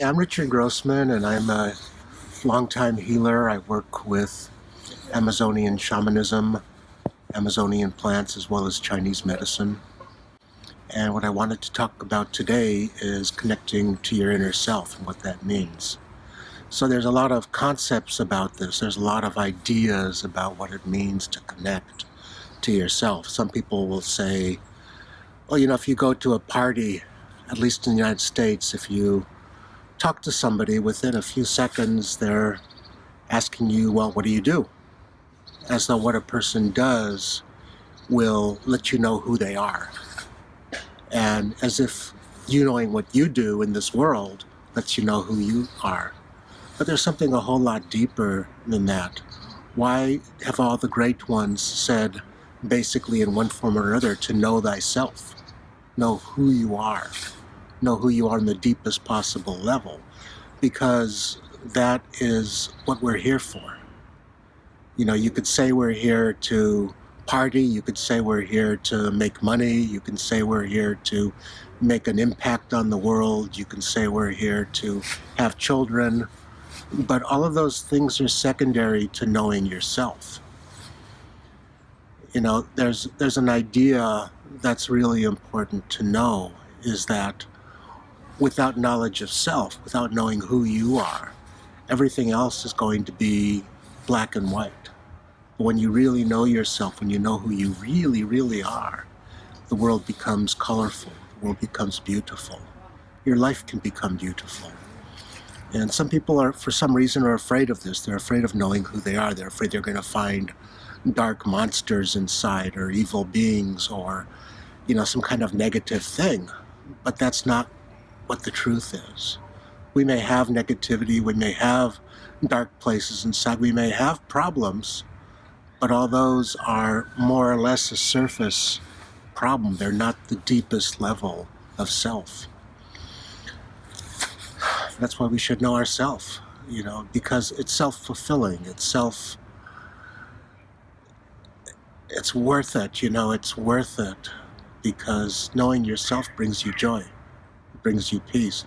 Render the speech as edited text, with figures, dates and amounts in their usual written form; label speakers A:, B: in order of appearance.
A: Yeah, I'm Richard Grossman, and I'm a longtime healer. I work with Amazonian shamanism, Amazonian plants, as well as Chinese medicine. And what I wanted to talk about today is connecting to your inner self and what that means. So there's a lot of concepts about this. There's a lot of ideas about what it means to connect to yourself. Some people will say, well, if you go to a party, at least in the United States, if you talk to somebody, within a few seconds they're asking you, well, what do you do? As though what a person does will let you know who they are. And as if you knowing what you do in this world lets you know who you are. But there's something a whole lot deeper than that. Why have all the great ones said, basically in one form or another, to know thyself? Know who you are. Know who you are on the deepest possible level. Because that is what we're here for. You could say we're here to party, you could say we're here to make money, you can say we're here to make an impact on the world, you can say we're here to have children, but all of those things are secondary to knowing yourself. There's an idea that's really important to know, is that without knowledge of self, without knowing who you are, everything else is going to be black and white. But when you really know yourself, when you know who you really, really are, the world becomes colorful, the world becomes beautiful. Your life can become beautiful. And some people are, for some reason, are afraid of this. They're afraid of knowing who they are. They're afraid they're going to find dark monsters inside, or evil beings, or, some kind of negative thing. But that's not what the truth is. We may have negativity, we may have dark places inside, we may have problems, but all those are more or less a surface problem. They're not the deepest level of self. That's why we should know ourselves, because it's self-fulfilling, it's worth it, it's worth it, because knowing yourself brings you joy, it brings you peace.